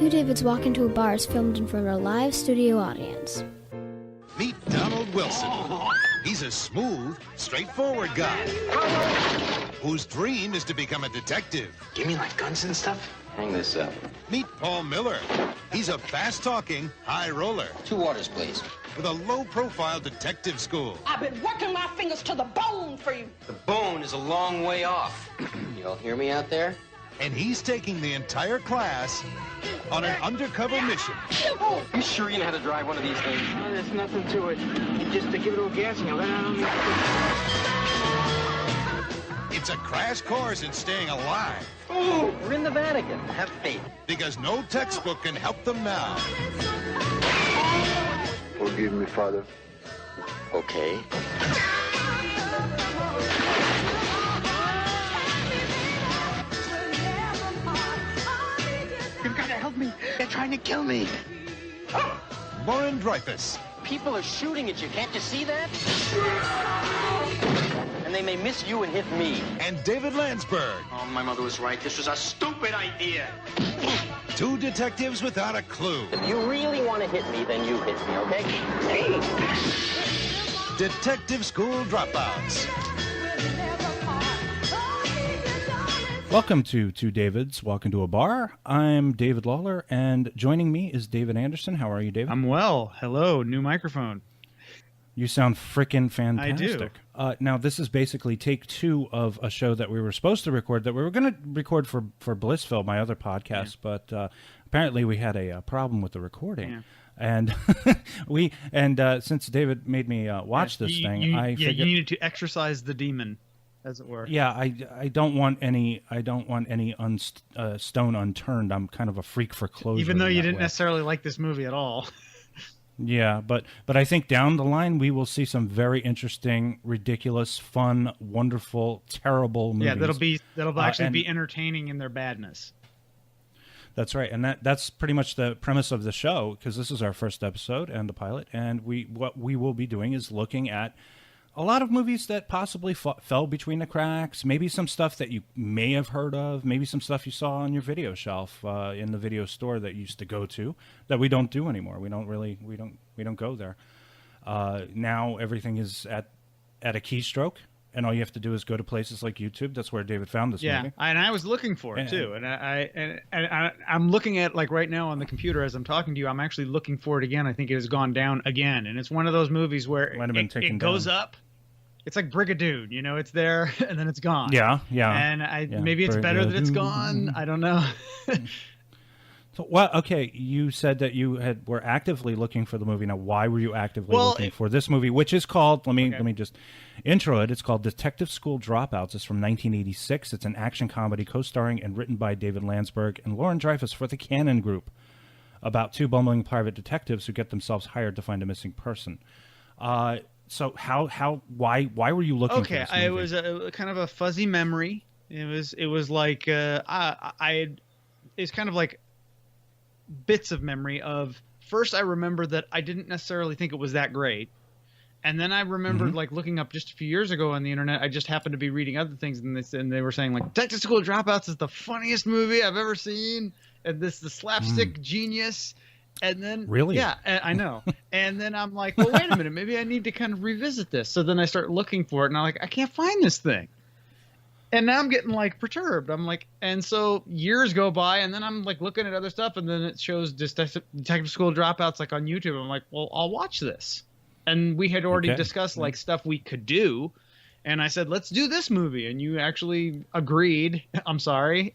Two Davids Walk Into a Bar is filmed in front of a live studio audience. Meet Donald Wilson. He's a smooth, straightforward guy whose dream is to become a detective. Give me like guns and stuff? Hang this up. Meet Paul Miller. He's a fast-talking high roller 2 waters, please. with a low-profile detective school. I've been working my fingers to the bone for you. The bone is a long way off. You all hear me out there? And he's taking the entire class on an undercover mission. You sure you know how to drive one of these things? Oh, there's nothing to it. You just give it a little gas and you let it out on the... It's a crash course in staying alive. Oh, we're in the Vatican. Have faith. Because no textbook can help them now. Forgive me, Father. Okay. You've got to help me. They're trying to kill me. Lorin Dreyfuss. People are shooting at you. Can't you see that? And they may miss you and hit me. And Dave Landsburg. Oh, my mother was right. This was a stupid idea. Two detectives without a clue. If you really want to hit me, then you hit me, okay? Detective School Dropouts. Welcome to Two Davids Walk Into a Bar. I'm David Lawler, and joining me is David Anderson. How are you, David? I'm well. Hello, new microphone. You sound frickin' fantastic. I do. Now, this is basically take 2 of a show that we were supposed to record, that we were going to record for Blissville, my other podcast, but apparently we had a problem with the recording. Yeah. And since David made me watch this thing, I figured you needed to exercise the demon, as it were. Yeah, I don't want any stone unturned. I'm kind of a freak for closure. Even though you didn't necessarily like this movie at all. Yeah, but I think down the line we will see some very interesting, ridiculous, fun, wonderful, terrible movies. Yeah, that'll actually be entertaining in their badness. That's right, and that's pretty much the premise of the show, because this is our first episode and the pilot, and what we will be doing is looking at a lot of movies that possibly fell between the cracks, maybe some stuff that you may have heard of, maybe some stuff you saw on your video shelf in the video store that you used to go to that we don't do anymore. We don't go there. Now everything is at a keystroke, and all you have to do is go to places like YouTube. That's where David found this movie. Yeah, and I was looking for it too, and I'm looking at, like, right now on the computer as I'm talking to you. I'm actually looking for it again. I think it has gone down again, and it's one of those movies where it goes up. It's like Brigadoon, you know, it's there and then it's gone. Yeah. And maybe it's better that it's gone. I don't know. So, well, okay, you said that you were actively looking for the movie. Now, why were you actively looking for this movie, which is called, let me just intro it. It's called Detective School Dropouts. It's from 1986. It's an action comedy co-starring and written by Dave Landsburg and Lorin Dreyfuss for the Cannon Group, about 2 bumbling private detectives who get themselves hired to find a missing person. So why were you looking for this movie? It was kind of a fuzzy memory. It was like it's kind of like bits of memory of, first I remember that I didn't necessarily think it was that great. And then I remembered like looking up just a few years ago on the internet, I just happened to be reading other things, and they were saying like Detective School Dropouts is the funniest movie I've ever seen, and the slapstick genius. And then, really? Yeah, I know. And then I'm like, well, wait a minute, maybe I need to kind of revisit this. So then I start looking for it, and I'm like, I can't find this thing. And now I'm getting like perturbed. I'm like, and so years go by, and then I'm like looking at other stuff, and then it shows Detective School Dropouts like on YouTube. I'm like, well, I'll watch this. And we had already discussed like stuff we could do. And I said, let's do this movie. And you actually agreed. I'm sorry.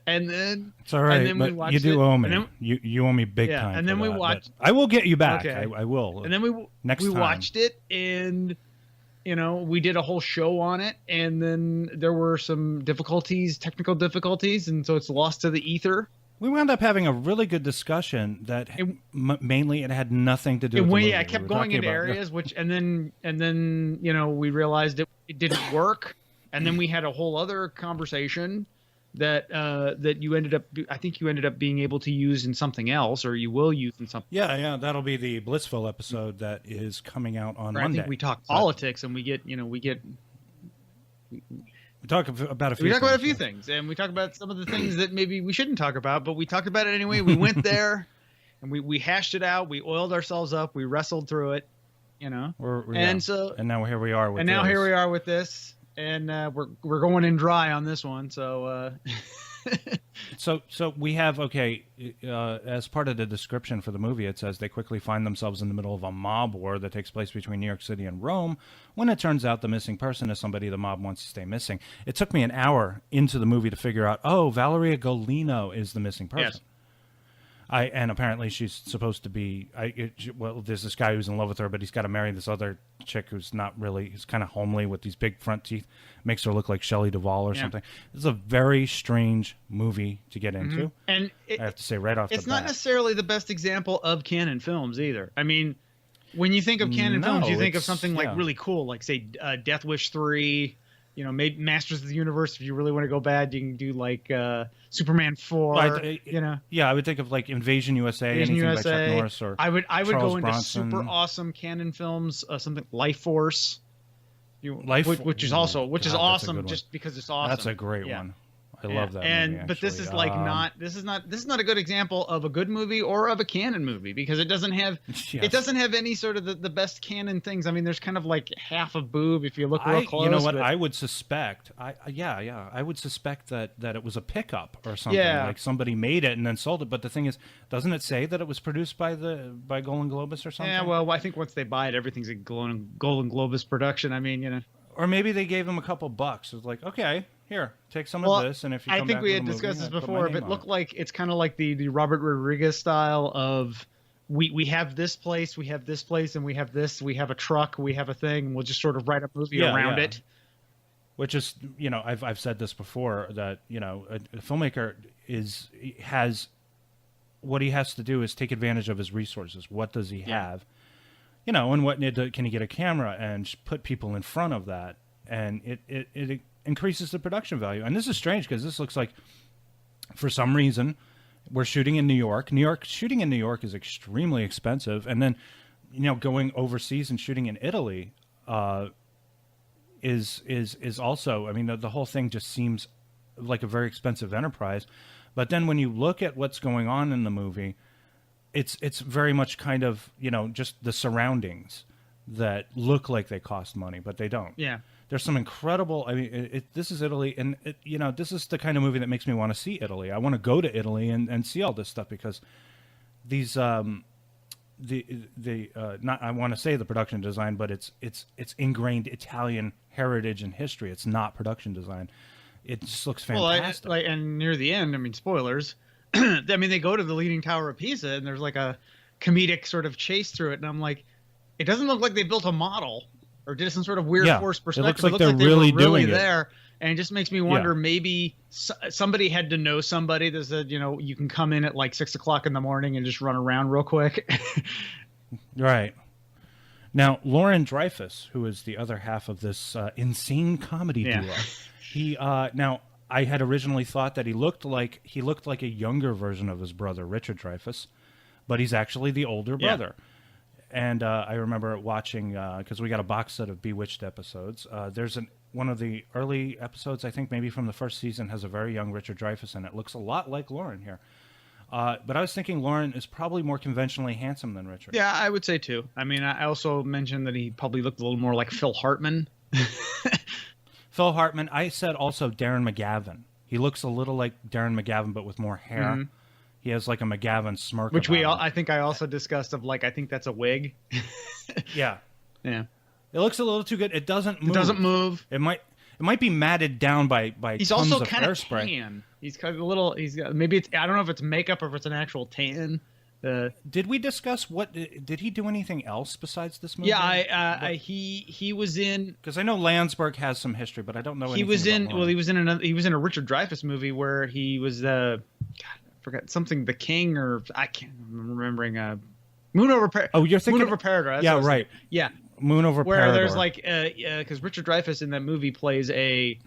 And then it's all right, and then but we watched you do owe me. Then, you owe me big time. And then we watched. I will get you back. Okay. I will. And then we watched it, and we did a whole show on it. And then there were some technical difficulties, and so it's lost to the ether. We wound up having a really good discussion that mainly it had nothing to do with the movie. I kept going into areas and then we realized it didn't work, and then we had a whole other conversation that you ended up, I think you ended up being able to use in something else, or you will use in something. Yeah, that'll be the Blissville episode that is coming out on Monday. I think we talk politics, and we get We talk about a few. We talk about a things, few yeah. things, and we talk about some of the things that maybe we shouldn't talk about, but we talked about it anyway. We went there, and we hashed it out. We oiled ourselves up. We wrestled through it, you know. And now here we are with. And now here we are with this, and we're going in dry on this one. So. So we have, as part of the description for the movie, it says they quickly find themselves in the middle of a mob war that takes place between New York City and Rome, when it turns out the missing person is somebody the mob wants to stay missing. It took me an hour into the movie to figure out, Valeria Golino is the missing person. Yes. And apparently she's supposed to be. There's this guy who's in love with her, but he's got to marry this other chick who's not really. He's kind of homely with these big front teeth, makes her look like Shelley Duvall or something. This is a very strange movie to get into, and I have to say right off the bat, it's not necessarily the best example of canon films either. I mean, when you think of canon films, you think of something like really cool, like say Death Wish 3. You know, maybe Masters of the Universe. If you really want to go bad, you can do like Superman 4. You know, I would think of like Invasion USA, anything by Chuck Norris, or I would Charles go into Bronson. super awesome canon films, something Life Force. Which is that's awesome just because it's awesome. That's a great one. I love that movie, but this is like this is not a good example of a good movie or of a canon movie, because it doesn't have any sort of the best canon things. I mean, there's kind of like half a boob if you look real close. You know what? I would suspect. I would suspect that it was a pickup or something. Yeah. Like somebody made it and then sold it. But the thing is, doesn't it say that it was produced by Golden Globus or something? Yeah. Well, I think once they buy it, everything's a Golden Globus production. I mean, you know. Or maybe they gave him a couple bucks. It was like, okay, here, take some of this, and if you come I think back we with had a movie, discussed this I put my before, name but on look it. like it's kind of like the Robert Rodriguez style of we have this place, and we have this, we have a truck, we have a thing, and we'll just sort of write a movie around it. Which is, you know, I've said this before, that, you know, a filmmaker has what he has to do is take advantage of his resources. What does he have? You know, and can he get a camera and put people in front of that? And it increases the production value. And this is strange because this looks like, for some reason, we're shooting in New York. Shooting in New York is extremely expensive. And then, you know, going overseas and shooting in Italy is also, I mean, the whole thing just seems like a very expensive enterprise. But then when you look at what's going on in the movie, it's very much kind of, you know, just the surroundings that look like they cost money, but they don't. Yeah. There's some incredible. I mean, this is Italy, and you know, this is the kind of movie that makes me want to see Italy. I want to go to Italy and see all this stuff, because these not I want to say the production design, but it's ingrained Italian heritage and history. It's not production design. It just looks fantastic. Well, and near the end, I mean, spoilers. I mean, they go to the Leaning Tower of Pisa, and there's like a comedic sort of chase through it, and I'm like, it doesn't look like they built a model or did some sort of weird forced perspective. It looks like they're really doing there, and it just makes me wonder. Maybe somebody had to know somebody that said, you know, you can come in at like 6 o'clock in the morning and just run around real quick. Right. Now, Lorin Dreyfuss, who is the other half of this insane comedy duo, he now I had originally thought that he looked like a younger version of his brother Richard Dreyfuss, but he's actually the older brother. And I remember watching, because we got a box set of Bewitched episodes. There's one of the early episodes, I think maybe from the first season, has a very young Richard Dreyfuss in it. Looks a lot like Lorin here. But I was thinking Lorin is probably more conventionally handsome than Richard. Yeah, I would say too. I mean, I also mentioned that he probably looked a little more like Phil Hartman. Phil Hartman. I said also Darren McGavin. He looks a little like Darren McGavin, but with more hair. Mm-hmm. He has like a McGavin smirk. Which I think I also discussed of like, I think that's a wig. Yeah. Yeah. It looks a little too good. It doesn't move. It doesn't move. It might be matted down by he's tons also of kind hairspray. Of tan. He's kind of a little, maybe it's, I don't know if it's makeup or if it's an actual tan. Did we discuss did he do anything else besides this movie? Yeah, he was in, because I know Landsberg has some history, but I don't know. He was in a Richard Dreyfuss movie where he was God, I forgot something, The King, or I can't, I'm remembering Moon Over Paradise. Oh, you're thinking Moon Over Paradise. Yeah, right. Yeah, Moon Over where Paradise. There's like because Richard Dreyfuss in that movie plays a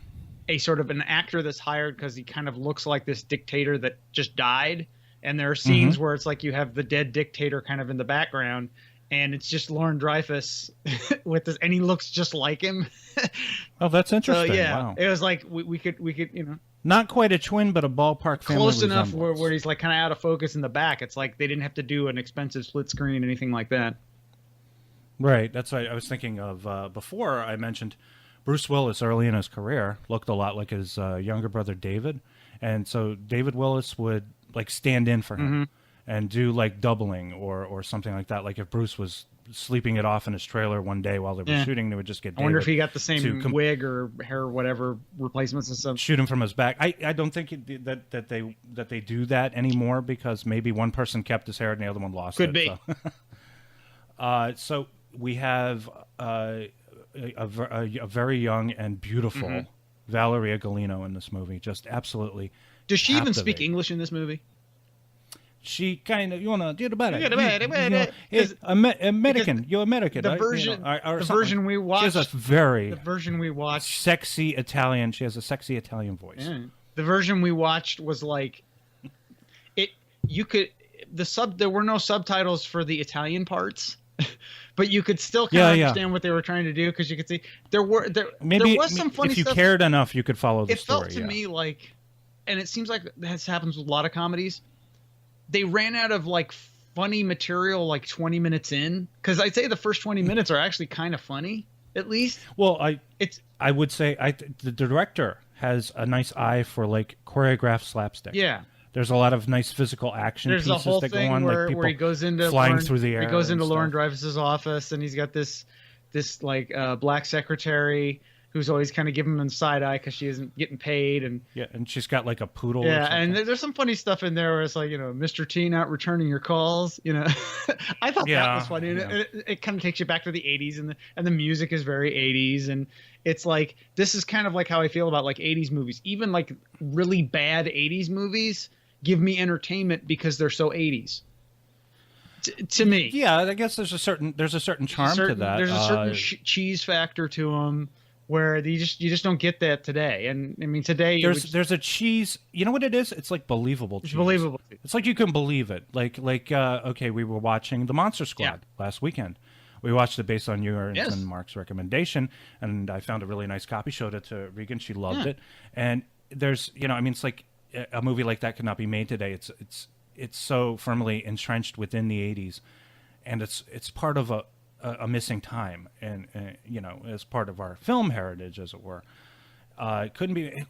sort of an actor that's hired because he kind of looks like this dictator that just died. And there are scenes where it's like you have the dead dictator kind of in the background, and it's just Lorin Dreyfuss with this, and he looks just like him. Oh, that's interesting. So yeah, Wow. it was like we could Not quite a twin, but a ballpark family close enough resemblance. where he's like kind of out of focus in the back. It's like they didn't have to do an expensive split screen, anything like that. Right. That's what I was thinking of before. I mentioned Bruce Willis early in his career looked a lot like his younger brother David, and so David Willis would like stand in for him and do like doubling or something like that. Like if Bruce was sleeping it off in his trailer one day while they were shooting, they would just get David I wonder if he got the same wig or hair or whatever replacements and stuff. shoot him from his back. I don't think that they do that anymore because maybe one person kept his hair and the other one lost it. Could be. So. So we have a very young and beautiful Valeria Golino in this movie. Just absolutely. Does she even speak captivating. English in this movie? She kind of, you want to do the better. Because American. You're American. The right? version, or the something. version we watched. She has a very the version we watched. sexy Italian. She has a sexy Italian voice. Yeah. The version we watched was like, it. You could there were no subtitles for the Italian parts, but you could still kind of understand what they were trying to do because you could see there was some funny if you stuff. cared enough, you could follow the It story. felt to me like, and it seems like this happens with a lot of comedies. They ran out of like funny material like 20 minutes in, because I'd say the first 20 minutes are actually kind of funny, at least. Well, I would say the director has a nice eye for like choreographed slapstick. Yeah. There's a lot of nice physical action There's a pieces whole that go thing on, where, like people where he goes into flying through the air. He goes into and Lorin stuff. Dreyfuss's office, and he's got this like black secretary who's always kind of giving him side eye because she isn't getting paid, and and she's got like a poodle. or yeah, something. and there's some funny stuff in there where it's like, Mr. T not returning your calls. I thought that was funny, and it kind of takes you back to the 80s, and the music is very 80s, and it's like this is kind of like how I feel about like 80s movies, even like really bad 80s movies give me entertainment because they're so 80s. To me, yeah, I guess there's a certain charm to that. There's a certain cheese factor to them where you just don't get that today. And I mean, today there's a cheese. You know what it is? It's like believable cheese. It's believable. It's like you can believe it. Like okay, we were watching The Monster Squad last weekend. We watched it based on yours and Mark's recommendation, and I found a really nice copy. Showed it to Regan. She loved it. And there's, I mean, it's like a movie like that could not be made today. It's so firmly entrenched within the 80s, and it's part of a missing time, and as part of our film heritage, as it were. It couldn't be.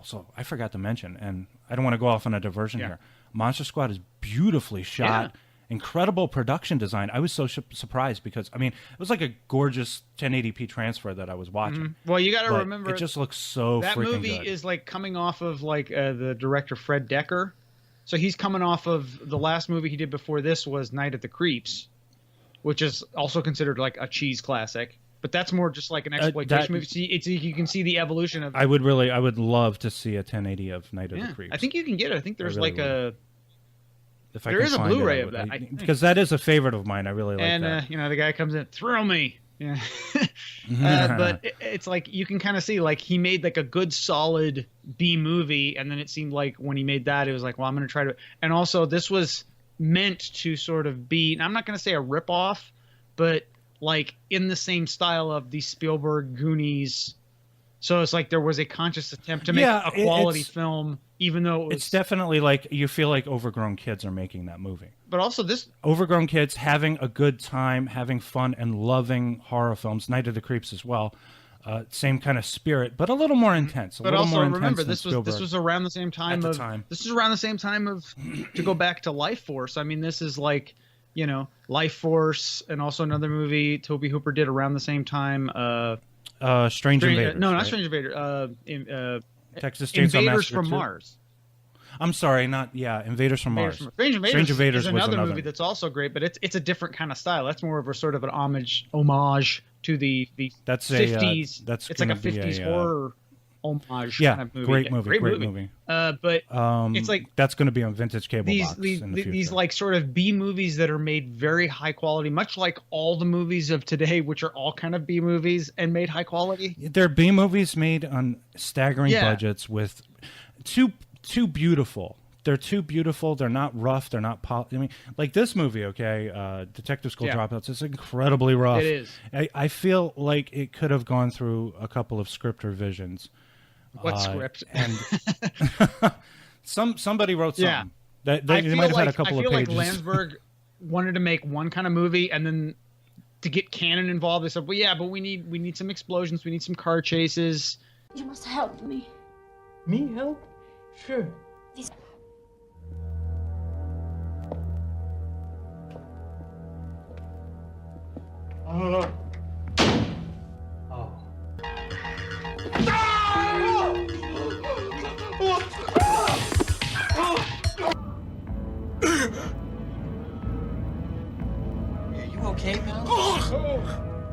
So I forgot to mention, and I don't want to go off on a diversion here. Monster Squad is beautifully shot. Incredible production design. I was so surprised because, I mean, it was like a gorgeous 1080p transfer that I was watching. Well, you got to remember, it just looks so that freaking movie good. is like coming off of like the director Fred Decker. So he's coming off of the last movie he did before this was Night at the Creeps, which is also considered like a cheese classic. But that's more just like an exploitation movie. You can see the evolution of. I would love to see a 1080 of Night of the Creeps. I think you can get it. I think there's really a. If there is a Blu-ray of that. Because that is a favorite of mine. I really like that. And, the guy comes in, thrill me. Yeah. But it's like you can kind of see like he made like a good solid B movie. And then it seemed like when he made that, it was like, well, I'm going to try to. And also this was meant to sort of be, and I'm not going to say a ripoff, but like in the same style of the Spielberg Goonies. So it's like there was a conscious attempt to make a quality film, even though it's definitely like you feel like overgrown kids are making that movie. But also this overgrown kids having a good time, having fun, and loving horror films. Night of the Creeps as well, same kind of spirit, but a little more intense. But also remember, this was around the same time This is around the same time of to go back to Life Force. I mean, this is like Life Force, and also another movie Tobe Hooper did around the same time. Strange Invaders. No, not right? Strange Invaders. Texas Chainsaw Invaders Massacre from 2. Mars. I'm sorry, Invaders from Mars. Strange Invaders is was another movie that's also great, but it's a different kind of style. That's more of a sort of an homage to the 50s. It's like a 50s horror homage kind of movie. Great movie. But it's like that's going to be on vintage cable box in the future. These like sort of B movies that are made very high quality, much like all the movies of today, which are all kind of B movies and made high quality. They're B movies made on staggering budgets with too beautiful they're too beautiful. They're not rough. They're not I mean, like this movie, okay, Detective School Dropouts. It's incredibly rough. It is. I feel like it could have gone through a couple of script revisions. What script? And somebody wrote something. Yeah. They might have had a couple of pages. I feel like Landsberg wanted to make one kind of movie, and then to get canon involved, they said, "Well, yeah, but we need some explosions. We need some car chases." You must help me. Me help? Sure. Oh. Are you okay, pal?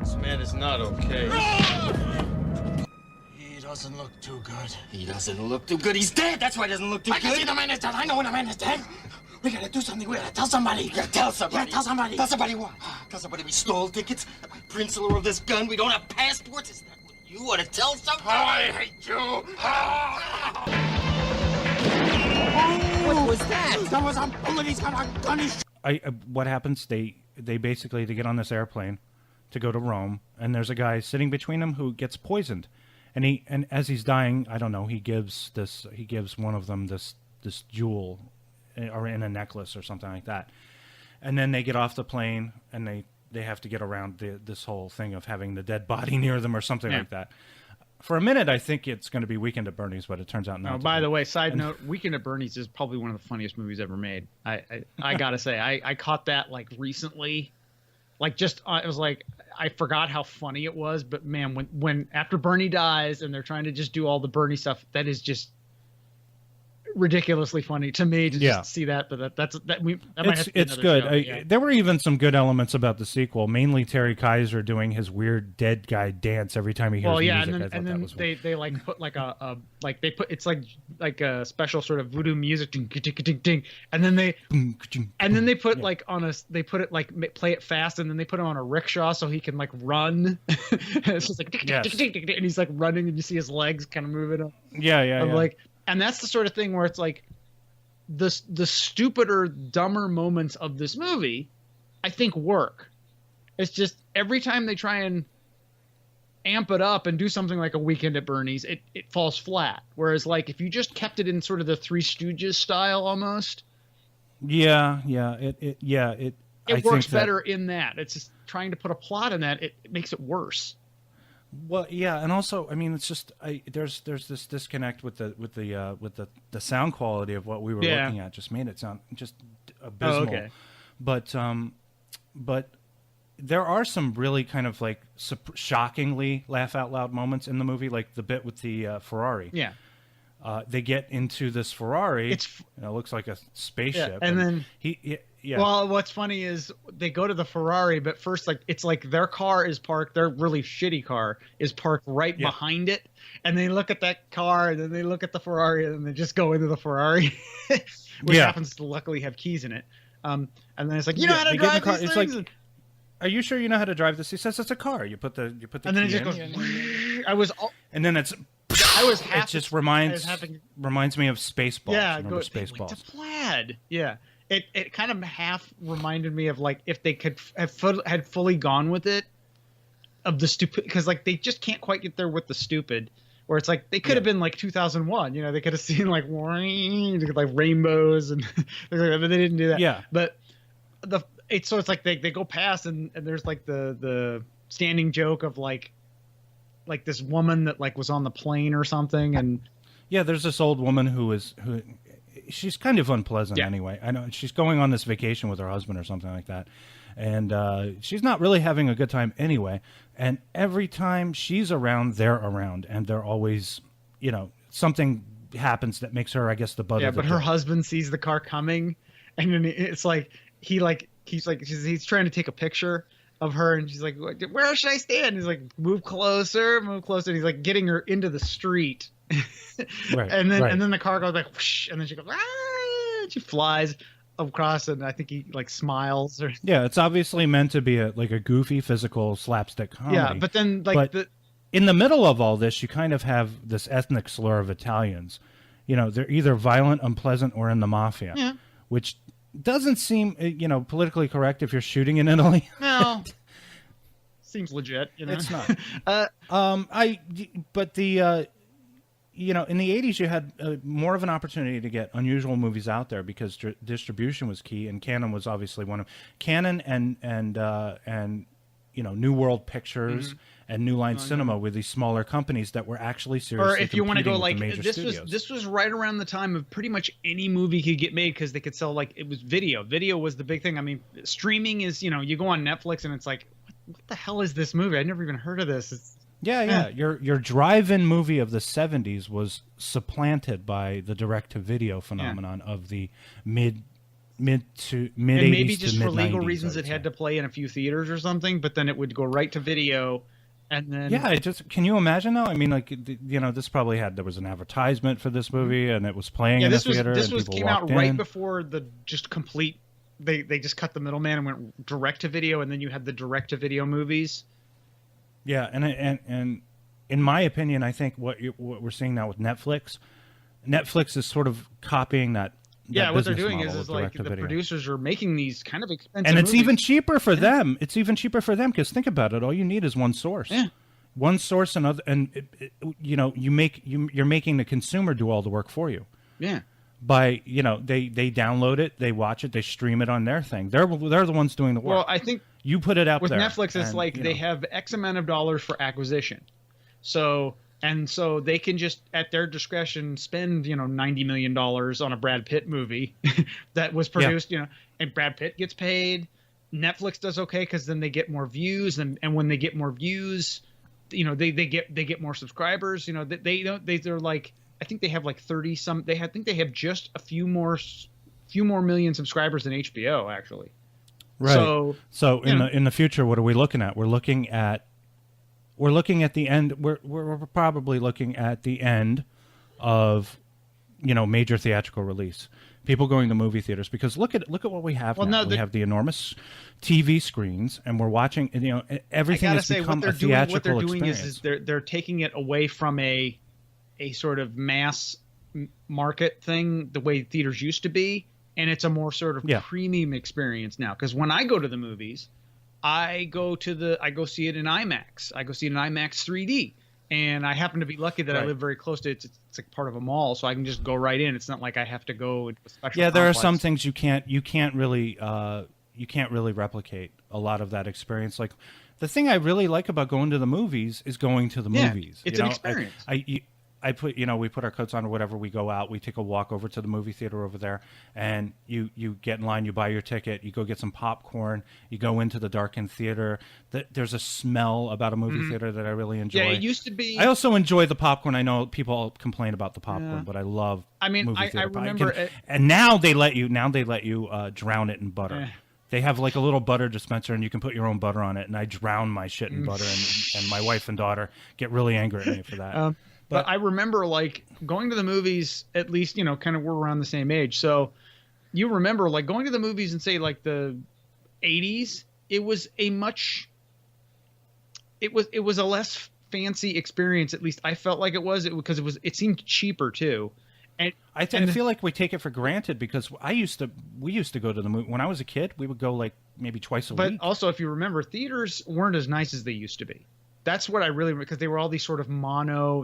This man is not okay. He doesn't look too good. He doesn't look too good. He's dead. That's why he doesn't look too I good. can see the man is dead. I know when the man is dead. We gotta do something. We gotta tell somebody. You gotta tell somebody. Yeah, tell somebody. Tell somebody what? Tell somebody we stole tickets. Principal of this gun. We don't have passports. Is that what you want to tell somebody? Oh, I hate you. What was that? That was a bullet. He's got a gun. What happens? They basically they get on this airplane to go to Rome, and there's a guy sitting between them who gets poisoned, and as he's dying, I don't know, he gives one of them this jewel, or in a necklace or something like that, and then they get off the plane and they have to get around this whole thing of having the dead body near them or something like that. For a minute, I think it's going to be Weekend at Bernie's, but it turns out not. Oh, by the way, side note, Weekend at Bernie's is probably one of the funniest movies ever made. I gotta say, I caught that like recently, like just it was like I forgot how funny it was, but man, when after Bernie dies and they're trying to just do all the Bernie stuff, that is just ridiculously funny to me to just see that. But it's good. There were even some good elements about the sequel, mainly Terry Kaiser doing his weird dead guy dance every time he hears music. And then they like put like it's like a special sort of voodoo music, ding, ding, ding, ding, and then they put like play it fast, and then they put him on a rickshaw so he can like run. It's just like and he's like running, and you see his legs kind of moving. Like. And that's the sort of thing where it's like the stupider, dumber moments of this movie, I think, work. It's just every time they try and amp it up and do something like a Weekend at Bernie's, it falls flat. Whereas, like, if you just kept it in sort of the Three Stooges style almost. It works better in that. It's just trying to put a plot in that. It makes it worse. Well, yeah, and also, I mean, it's just there's this disconnect with the sound quality of what we were looking at. Just made it sound just abysmal. Oh, okay. But there are some really kind of like shockingly laugh out loud moments in the movie, like the bit with the Ferrari. Yeah. They get into this Ferrari. It looks like a spaceship, and then Yeah. Well, what's funny is they go to the Ferrari, but first, like, it's like their car is parked, their really shitty car is parked right behind it, and they look at that car, and then they look at the Ferrari, and then they just go into the Ferrari, which happens to luckily have keys in it. And then it's like, you know how to drive these it's things? like, are you sure you know how to drive this? He says it's a car. You put the and then it just goes. And then it just reminds me of Spaceballs. Yeah, remember Spaceballs? It's a plaid. Yeah. It kind of half reminded me of like if they could have had fully gone with it, of the stupid, because like they just can't quite get there with the stupid, where it's like they could have been like 2001, you know, they could have seen like rainbows and but they didn't do that. Yeah, but it's like they go past and there's like the standing joke of like this woman that like was on the plane or something, and there's this old woman who she's kind of unpleasant anyway. I know she's going on this vacation with her husband or something like that. And she's not really having a good time anyway. And every time she's around, they're around. And they're always, you know, something happens that makes her, I guess, the butt of the but her husband sees the car coming. And then it's like, he's trying to take a picture of her. And she's like, where should I stand? He's like, move closer. And he's like getting her into the street. And then the car goes like whoosh, and then she goes and she flies across, and I think he like smiles or it's obviously meant to be a goofy physical slapstick comedy. But then in the they're either violent, unpleasant, or in the mafia. Yeah. Which doesn't seem, politically correct if you're shooting in Italy. No. Seems legit, It's not. But the, in the 80s, you had more of an opportunity to get unusual movies out there because distribution was key, and Canon was obviously one of Canon and New World Pictures and New Line Cinema were these smaller companies that were actually seriously. Or if you want to go like studios. this was right around the time of pretty much any movie could get made because they could sell, like, it was video. Video was the big thing. I mean, streaming is, you go on Netflix and it's like, what the hell is this movie? I'd never even heard of this. Yeah. Your drive-in movie of the 70s was supplanted by the direct-to-video phenomenon of the mid 80s and maybe to just mid for legal 90s, reasons it had to play in a few theaters or something, but then it would go right to video. And then can you imagine though? I mean, like, this probably there was an advertisement for this movie and it was playing in the theater. This and came out right before the just complete. They just cut the middleman and went direct to video, and then you had the direct to video movies. Yeah, and in my opinion, I think what we're seeing now with Netflix is sort of copying that. Yeah, what they're doing is like the producers are making these kind of expensive and it's movies. even cheaper for them. It's even cheaper for them because think about it. All you need is one source. Yeah. One source, you're making the consumer do all the work for you. Yeah. By they download it, they watch it, they stream it on their thing. They're the ones doing the work. Well, I think you put it out with there. With Netflix, it's like they have X amount of dollars for acquisition, so they can just at their discretion spend $90 million on a Brad Pitt movie that was produced, and Brad Pitt gets paid. Netflix does okay because then they get more views, and when they get more views, they get more subscribers. They're like. I think they have like 30 some. I think they have just a few more million subscribers than HBO actually. Right. So in the future, what are we looking at? We're looking at the end. We're probably looking at the end of major theatrical release. People going to movie theaters because look at what we have now. We have the enormous TV screens, and we're watching. Everything has become a theatrical experience. What they're doing is they're taking it away from a sort of mass market thing, the way theaters used to be, and it's a more sort of premium experience now. Because when I go to the movies, I go see it in IMAX. I go see it in IMAX 3D, and I happen to be lucky that I live very close to it. It's like part of a mall, so I can just go right in. It's not like I have to go into a special. Yeah, there are some things you can't really replicate a lot of that experience. Like the thing I really like about going to the movies is going to the movies. It's an experience. We put our coats on or whatever, we go out, we take a walk over to the movie theater over there, and you get in line, you buy your ticket, you go get some popcorn, you go into the darkened theater. There's a smell about a movie theater that I really enjoy. Yeah, it used to be. I also enjoy the popcorn. I know people complain about the popcorn, but I love movie theater. I remember and now they let you drown it in butter. They have like a little butter dispenser, and you can put your own butter on it, and I drown my shit in butter, and my wife and daughter get really angry at me for that. But I remember like going to the movies, at least, kind of we're around the same age. So you remember like going to the movies and say like the 80s, it was a less fancy experience. At least I felt like it was because it seemed cheaper too. And I feel like we take it for granted because we used to go to the movie when I was a kid. We would go like maybe twice a week. But also, if you remember, theaters weren't as nice as they used to be. That's what I really, because they were all these sort of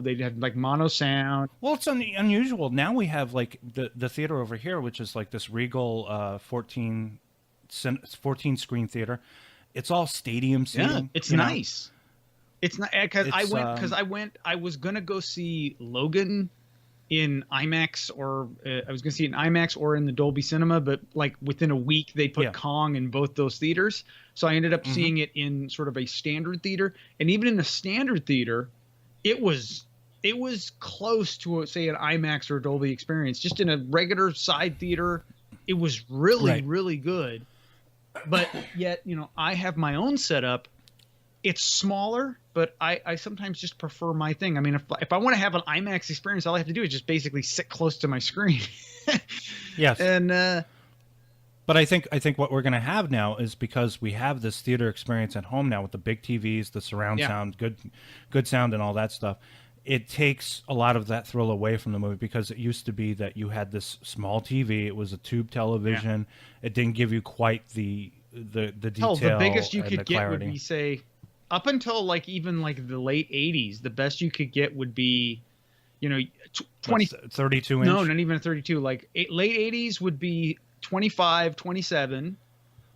they had like mono sound. Well, it's unusual. Now we have like the theater over here, which is like this Regal 14 screen theater. It's all stadium seating. Yeah, it's nice. It's not because I was going to go see Logan in IMAX or I was going to see it in IMAX or in the Dolby Cinema, but like within a week they put Kong in both those theaters. So I ended up seeing it in sort of a standard theater, and even in the standard theater, it was close to say an IMAX or Dolby experience. Just in a regular side theater, it was really good. But yet, I have my own setup. It's smaller, but I sometimes just prefer my thing. I mean, if I want to have an IMAX experience, all I have to do is just basically sit close to my screen. Yes. And but I think what we're going to have now is because we have this theater experience at home now with the big TVs, the surround sound, good sound, and all that stuff. it takes a lot of that thrill away from the movie, because it used to be that you had this small TV. It was a tube television. It didn't give you quite the detail. The biggest you and could the get clarity. would be, say, up until like even like the late 80s, the best you could get would be, 20, 32 inch. no, not even a 32. Like late 80s would be 25, 27.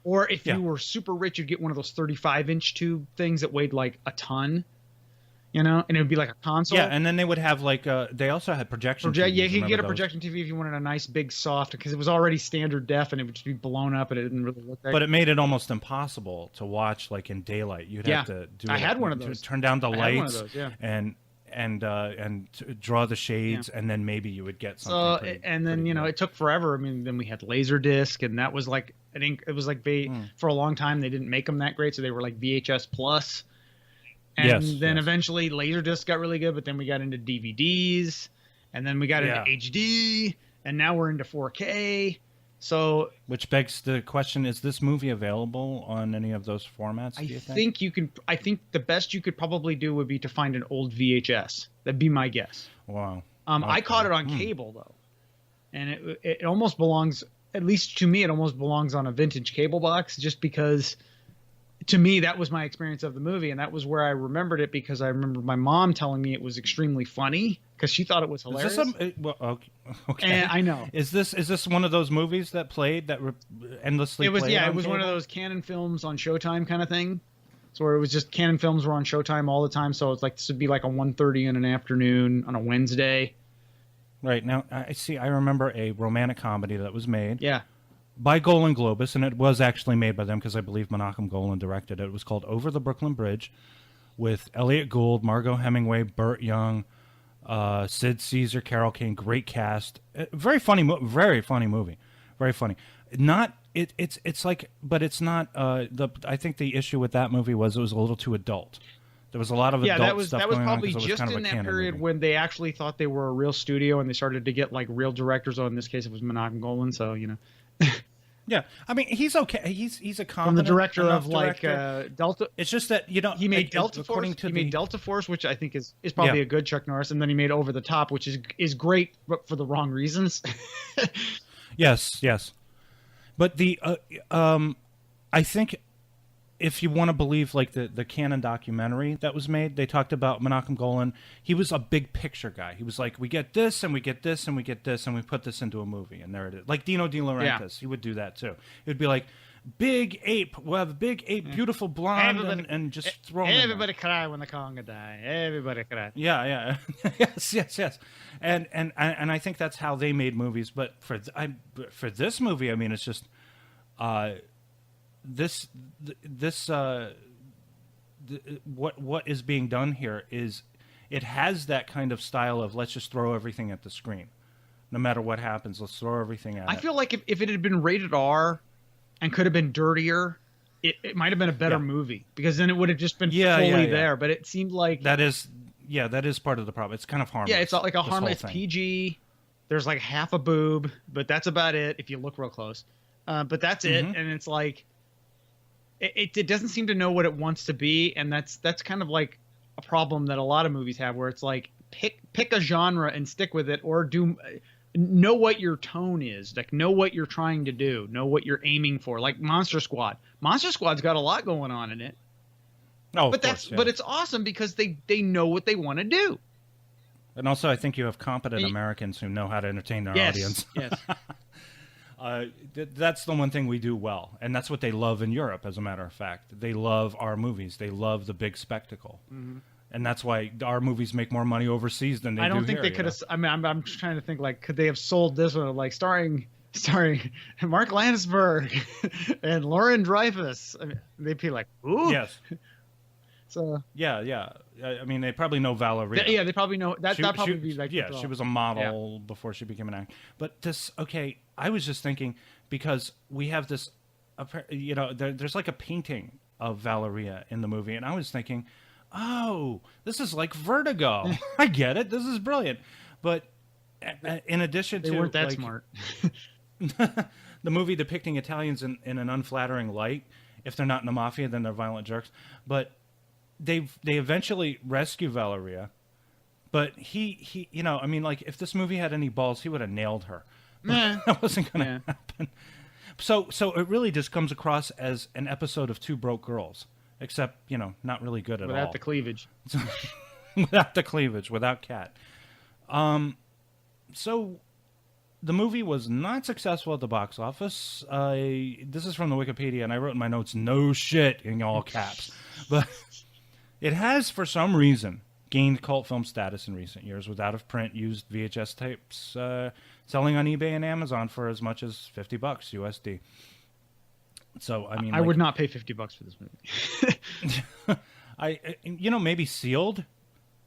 Or if you were super rich, you'd get one of those 35-inch tube things that weighed like a ton. And it would be like a console. Yeah, and then they would have like they also had projection. TVs, you could get a those? projection TV if you wanted a nice big soft, because it was already standard def and it would just be blown up and it didn't really look that. But it made it almost impossible to watch like in daylight. You'd have to do. I had one of those. Turn down the lights. Had one of those, yeah. and draw the shades, and then maybe you would get something. It took forever. I mean, then we had Laserdisc, and that was like it was like for a long time they didn't make them that great, so they were like VHS plus. And then eventually Laserdisc got really good, but then we got into DVDs, and then we got into HD, and now we're into 4K. So, which begs the question: is this movie available on any of those formats? Do you think you can. I think the best you could probably do would be to find an old VHS. That'd be my guess. Wow. I caught it on cable though, and it almost belongs. At least to me, it almost belongs on a vintage cable box, just because. To me, that was my experience of the movie, and that was where I remembered it, because I remember my mom telling me it was extremely funny because she thought it was hilarious. Okay. And I know. Is this one of those movies that played that endlessly? It was played it was one of those Canon Films on Showtime kind of thing. So where it was just Canon Films were on Showtime all the time. So it's like this would be like a 1:30 in an afternoon on a Wednesday. Right now, I remember a romantic comedy that was made. Yeah. By Golan Globus, and it was actually made by them because I believe Menachem Golan directed it. It was called Over the Brooklyn Bridge, with Elliot Gould, Margot Hemingway, Burt Young, Sid Caesar, Carol Kane. Great cast. Very funny very funny movie. Very funny. It's like, but it's not. I think the issue with that movie was it was a little too adult. There was a lot of adult stuff going on. That was probably because it was just kind of in a that canon period movie. when they actually thought they were a real studio and they started to get like real directors. In this case, it was Menachem Golan. So Yeah, I mean he's okay. He's a competent from the director of director. Delta. It's just that he made Delta Force. He made Delta Force, which I think is probably a good Chuck Norris, and then he made Over the Top, which is great, but for the wrong reasons. Yes. But I think if you want to believe like the Canon documentary that was made, they talked about Menachem Golan. He was a big picture guy. He was like, we get this and we get this and we get this and we put this into a movie, and there it is. Like Dino De Laurentiis, he would do that too. It would be like, big ape, we'll have a big ape, beautiful blonde, and just throw him. Everybody cry when the conga die. Everybody cry. Yeah. yes. And I think that's how they made movies. But for this movie, I mean, it's just. What is being done here is it has that kind of style of let's just throw everything at the screen, no matter what happens. Let's throw everything at it. I feel like if it had been rated R and could have been dirtier, it might have been a better movie, because then it would have just been fully there. But it seemed like that is part of the problem. It's kind of harmless. Yeah, it's like a harmless. It's PG. There's like half a boob, but that's about it if you look real close. But that's it, and it's like. It doesn't seem to know what it wants to be, and that's kind of like a problem that a lot of movies have, where it's like pick a genre and stick with it, or know what your tone is, like know what you're trying to do, know what you're aiming for. Like Monster Squad. Monster Squad's got a lot going on in it. Oh, but but it's awesome because they know what they want to do. And also, I think you have competent Americans who know how to entertain their audience. Yes. That's the one thing we do well, and that's what they love in Europe. As a matter of fact, they love our movies. They love the big spectacle, and that's why our movies make more money overseas than they do here. I don't think they could have. I mean, I'm trying to think, like, could they have sold this one, like starring Mark Landsberg and Lorin Dreyfuss? I mean, they'd be like, ooh, yes. So yeah. I mean, they probably know Valeria. Yeah, they probably know that. That probably be like she was a model before she became an actor. But I was just thinking, because we have this, there's like a painting of Valeria in the movie, and I was thinking, oh, this is like Vertigo. I get it. This is brilliant. But in addition they to weren't that smart. The movie depicting Italians in an unflattering light. If they're not in the mafia, then they're violent jerks. But they eventually rescue Valeria, But he, you know, I mean, like, if this movie had any balls, he would have nailed her. That wasn't going to happen. So it really just comes across as an episode of Two Broke Girls, except, you know, not really good at all. Without the cleavage. Without the cleavage, without Cat. So the movie was not successful at the box office. This is from the Wikipedia, and I wrote in my notes, no shit, in all caps. But it has, for some reason, gained cult film status in recent years with out-of-print used VHS tapes selling on eBay and Amazon for as much as $50 USD. So, I mean... I would not pay $50 for this movie. Maybe sealed.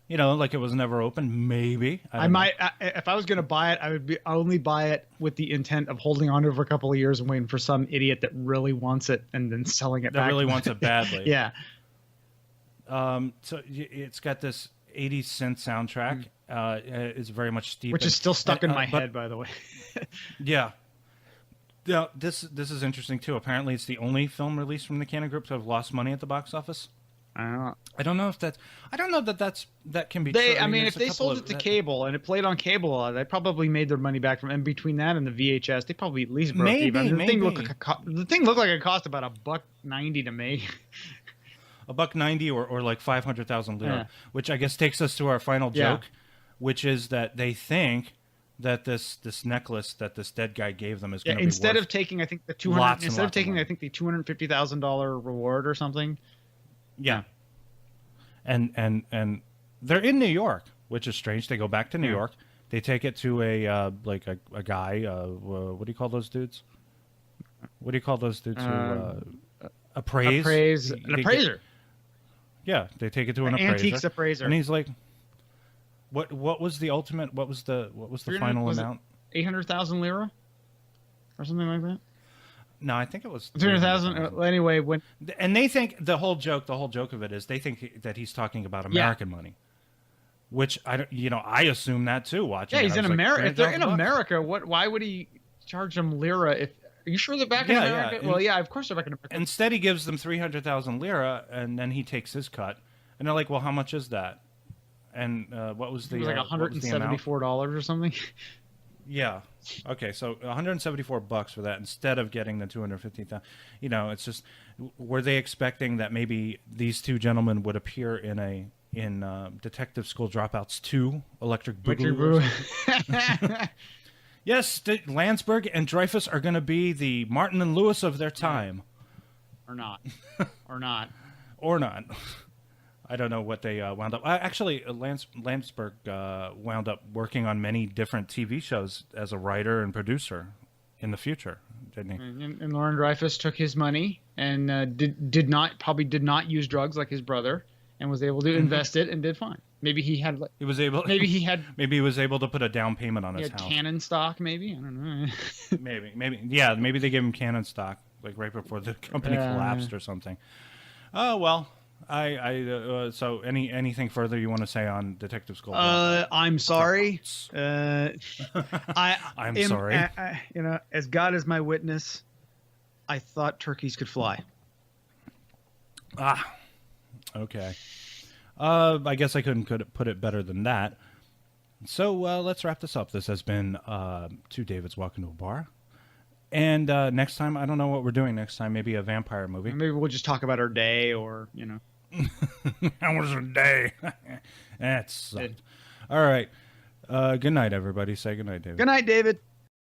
You know, like it was never opened. Maybe. I might... if I was going to buy it, I would only buy it with the intent of holding on to it for a couple of years and waiting for some idiot that really wants it and then selling it back. That really wants it badly. Yeah. So it's got this 80s synth soundtrack. It's very much steep, which is still stuck in my head, by the way. Yeah. Yeah. This is interesting too. Apparently, it's the only film released from the Cannon Group to have lost money at the box office. I don't know that can be true. I mean, if they sold it to cable and it played on cable a lot, they probably made their money back from. And between that and the VHS, they probably at least broke even. The thing looked like it cost about $1.90 to make. $1.90 or like 500,000 lira, which I guess takes us to our final joke, which is that they think that this necklace that this dead guy gave them is going to be instead worth of taking I think the $250,000 reward or something. Yeah. And they're in New York, which is strange. They go back to New York. They take it to a guy. What do you call those dudes? What do you call those dudes who appraise? An appraiser. Yeah, they take it to an appraiser. Antiques appraiser. And he's like, "What was the ultimate? What was the final amount? 800,000 lira, or something like that." No, I think it was 300,000. Anyway, and they think the whole joke of it is they think that he's talking about American money, which I assume that too. Watching, he's in America. If they're in America, why would he charge them lira? Are you sure they're back in America? Yeah. Well, yeah, of course they're back in America. Instead, he gives them 300,000 lira, and then he takes his cut. And they're like, "Well, how much is that?" And what was the? It was like $174 or something. Yeah. Okay, so $174 for that instead of getting the 250,000. You know, it's just, were they expecting that maybe these two gentlemen would appear in Detective School Dropouts 2, Electric Boogaloo? Yes, Landsberg and Dreyfuss are going to be the Martin and Lewis of their time. Or not. Or not. I don't know what they wound up. Actually, Landsberg wound up working on many different TV shows as a writer and producer in the future, didn't he? And Lorin Dreyfuss took his money and did not use drugs like his brother, and was able to invest it and did fine. Maybe he had. Maybe he was able to put a down payment on his house. Canon stock, maybe. I don't know. Maybe they gave him Canon stock like right before the company collapsed or something. Oh well. So anything further you want to say on Detective School? I'm sorry. I'm sorry. As God is my witness, I thought turkeys could fly. Okay. I guess I couldn't put it better than that. So let's wrap this up. This has been Two Davids Walking to a Bar. And next time, I don't know what we're doing next time. Maybe a vampire movie. Maybe we'll just talk about our day or, How was your day? That sucked. All right. Good night, everybody. Say good night, David. Good night, David.